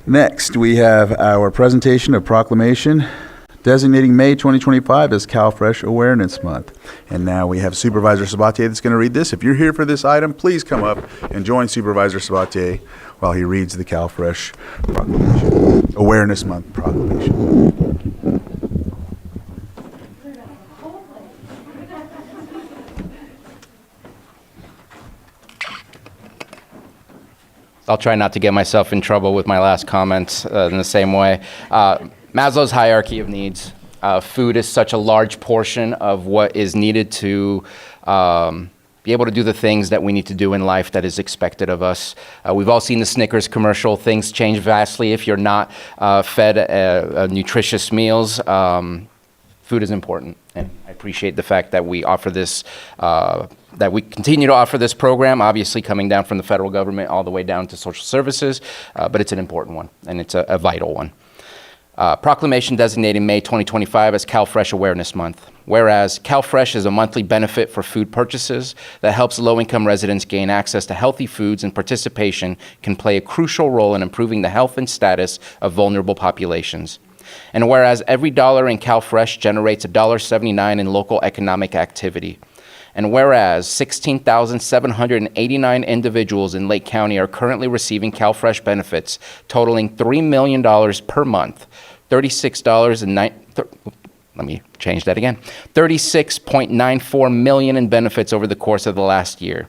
Next, we have our presentation of Proclamation, designating May 2025 as CalFresh Awareness Month. And now we have Supervisor Sabatier that's going to read this. If you're here for this item, please come up and join Supervisor Sabatier while he reads the CalFresh Proclamation, Awareness Month Proclamation. I'll try not to get myself in trouble with my last comments in the same way. Maslow's hierarchy of needs. Food is such a large portion of what is needed to be able to do the things that we need to do in life that is expected of us. We've all seen the Snickers commercial. Things change vastly if you're not fed nutritious meals. Food is important, and I appreciate the fact that we offer this, that we continue to offer this program, obviously coming down from the federal government all the way down to social services, but it's an important one, and it's a vital one. Proclamation designating May 2025 as CalFresh Awareness Month. Whereas CalFresh is a monthly benefit for food purchases that helps low-income residents gain access to healthy foods, and participation can play a crucial role in improving the health and status of vulnerable populations. And whereas every dollar in CalFresh generates $1.79 in local economic activity. And whereas 16,789 individuals in Lake County are currently receiving CalFresh benefits totaling $3 million per month, $36.94 million in benefits over the course of the last year.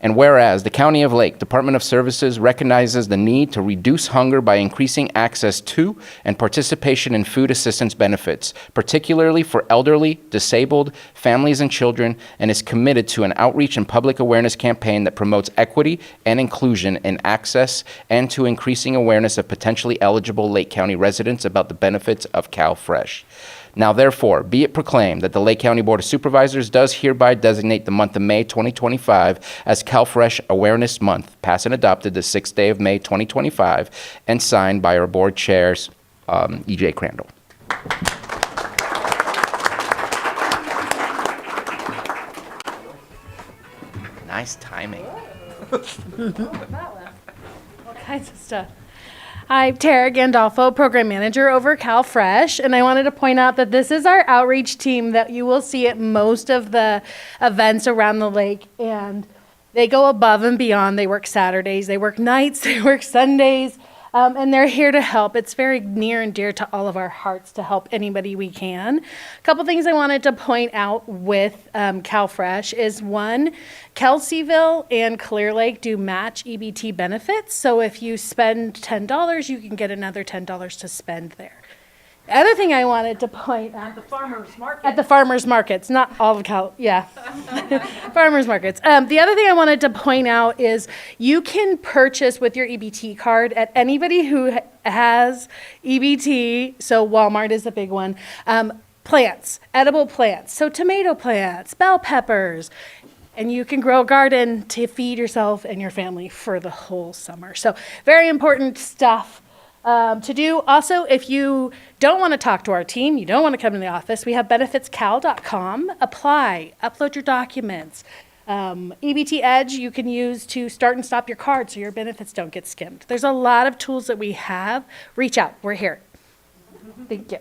And whereas the County of Lake Department of Services recognizes the need to reduce hunger by increasing access to and participation in food assistance benefits, particularly for elderly, disabled, families, and children, and is committed to an outreach and public awareness campaign that promotes equity and inclusion in access and to increasing awareness of potentially eligible Lake County residents about the benefits of CalFresh. Now, therefore, be it proclaimed that the Lake County Board of Supervisors does hereby designate the month of May 2025 as CalFresh Awareness Month, passed and adopted the 6th day of May 2025, and signed by our board chairs, E.J. Crandall. Nice timing. All kinds of stuff. I'm Tara Gandolfo, Program Manager over CalFresh, and I wanted to point out that this is our outreach team that you will see at most of the events around the lake, and they go above and beyond. They work Saturdays, they work nights, they work Sundays, and they're here to help. It's very near and dear to all of our hearts to help anybody we can. A couple things I wanted to point out with CalFresh is one, Kelseyville and Clear Lake do match EBT benefits. So if you spend $10, you can get another $10 to spend there. The other thing I wanted to point out. At the farmers markets, not all of farmers markets. The other thing I wanted to point out is you can purchase with your EBT card at anybody who has EBT, so Walmart is a big one, plants, edible plants, so tomato plants, bell peppers, and you can grow a garden to feed yourself and your family for the whole summer. So very important stuff to do. Also, if you don't want to talk to our team, you don't want to come to the office, we have benefitscal.com. Apply, upload your documents. EBT Edge you can use to start and stop your card so your benefits don't get skimmed. There's a lot of tools that we have. Reach out. We're here. Thank you.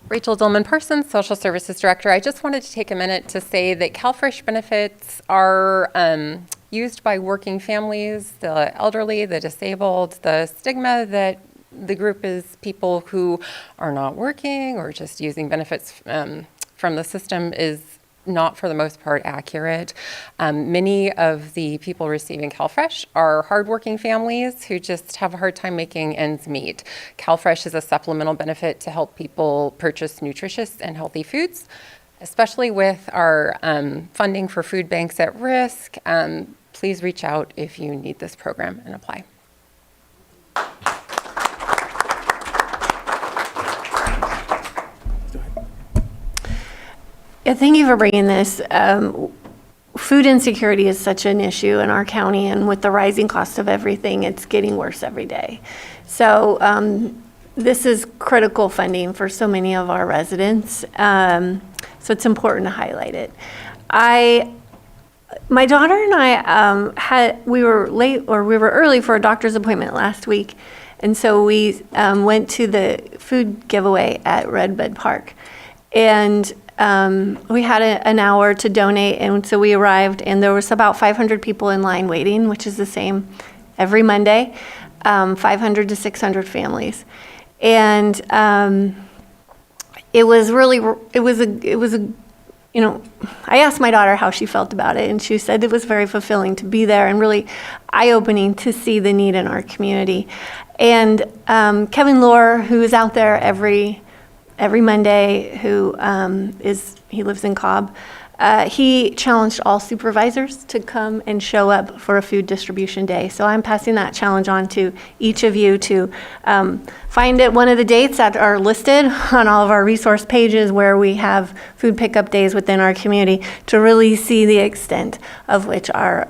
Rachel Dillman-Parsons, Social Services Director. I just wanted to take a minute to say that CalFresh benefits are used by working families, the elderly, the disabled. The stigma that the group is people who are not working or just using benefits from the system is not for the most part accurate. Many of the people receiving CalFresh are hardworking families who just have a hard time making ends meet. CalFresh is a supplemental benefit to help people purchase nutritious and healthy foods, especially with our funding for food banks at risk. Please reach out if you need this program and apply. Yeah, thank you for bringing this. Food insecurity is such an issue in our county, and with the rising cost of everything, it's getting worse every day. So this is critical funding for so many of our residents, so it's important to highlight it. I My daughter and I we were late, or we were early for a doctor's appointment last week. And so we went to the food giveaway at Redbud Park. And we had an hour to donate. And so we arrived, and there was about 500 people in line waiting, which is the same every Monday, 500 to 600 families. And it was really, I asked my daughter how she felt about it, and she said it was very fulfilling to be there and really eye-opening to see the need in our community. And Kevin Lohr, who is out there every Monday, he lives in Cobb, he challenged all supervisors to come and show up for a food distribution day. So I'm passing that challenge on to each of you to find one of the dates that are listed on all of our resource pages where we have food pickup days within our community, to really see the extent of which our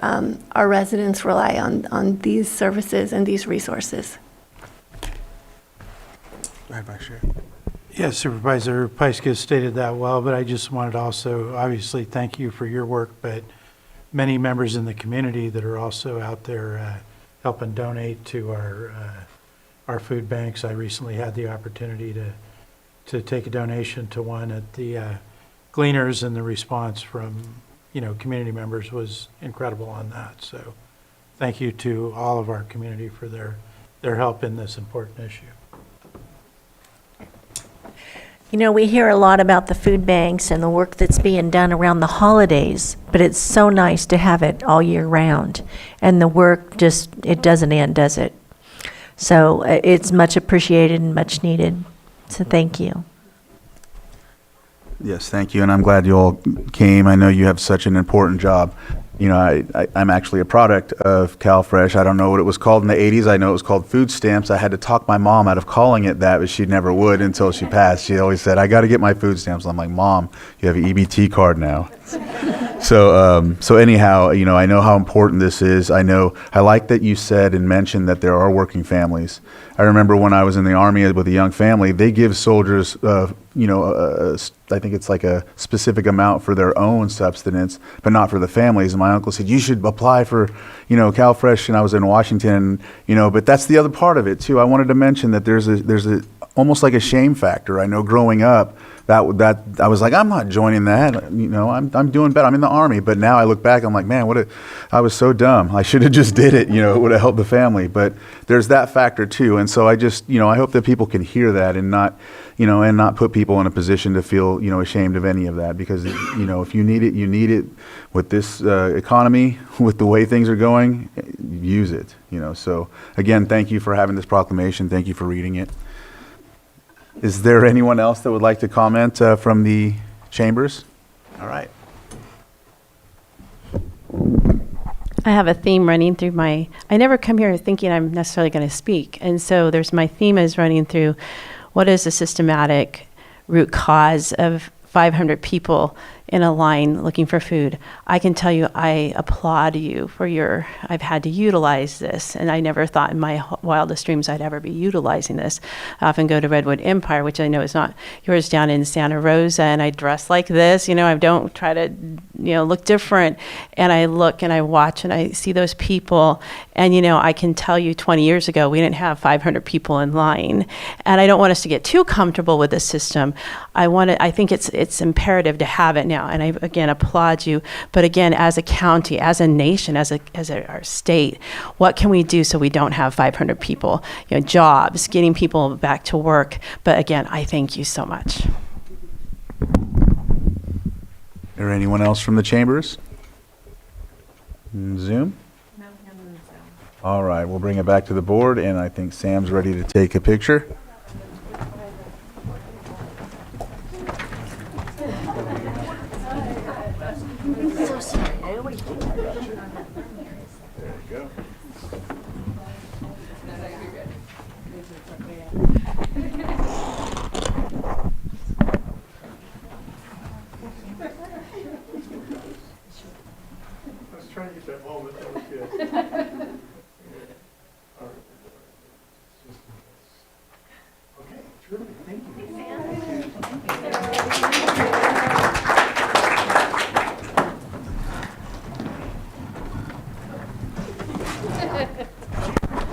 residents rely on these services and these resources. Go ahead, Vice Chair. Yes, Supervisor Pyska stated that well, but I just wanted to also obviously thank you for your work, but many members in the community that are also out there helping donate to our food banks. I recently had the opportunity to take a donation to one at the Gleaners, and the response from community members was incredible on that. So thank you to all of our community for their help in this important issue. We hear a lot about the food banks and the work that's being done around the holidays, but it's so nice to have it all year round. And the work it doesn't end, does it? So it's much appreciated and much needed. So thank you. Yes, thank you, and I'm glad you all came. I know you have such an important job. I'm actually a product of CalFresh. I don't know what it was called in the 80s. I know it was called food stamps. I had to talk my mom out of calling it that, but she never would until she passed. She always said, I got to get my food stamps. I'm like, Mom, you have an EBT card now. So anyhow, I know how important this is. I like that you said and mentioned that there are working families. I remember when I was in the Army with a young family, they give soldiers, I think it's like a specific amount for their own subsistence, but not for the families. And my uncle said, you should apply for, CalFresh. And I was in Washington, but that's the other part of it too. I wanted to mention that there's a almost like a shame factor. I know growing up, that I was like, I'm not joining that. I'm doing better. I'm in the Army. But now I look back, I'm like, man, I was so dumb. I should have just did it. It would have helped the family. But there's that factor too. And so I just, I hope that people can hear that and not put people in a position to feel, ashamed of any of that. Because, if you need it, you need it. With this economy, with the way things are going, use it. So again, thank you for having this proclamation. Thank you for reading it. Is there anyone else that would like to comment from the chambers? All right. I have a theme running through I never come here thinking I'm necessarily going to speak. And so my theme is running through what is the systematic root cause of 500 people in a line looking for food. I can tell you, I applaud you for I've had to utilize this, and I never thought in my wildest dreams I'd ever be utilizing this. I often go to Redwood Empire, which I know is not yours, down in Santa Rosa, and I dress like this, I don't try to, look different, and I look and I watch and I see those people, and I can tell you 20 years ago, we didn't have 500 people in line, and I don't want us to get too comfortable with the system. I think it's imperative to have it now. And I, again, applaud you. But again, as a county, as a nation, as our state, what can we do so we don't have 500 people? Jobs, getting people back to work. But again, I thank you so much. Or anyone else from the chambers? Zoom? No, none on Zoom. All right, we'll bring it back to the board, and I think Sam's ready to take a picture. I was trying to get that moment. That was good.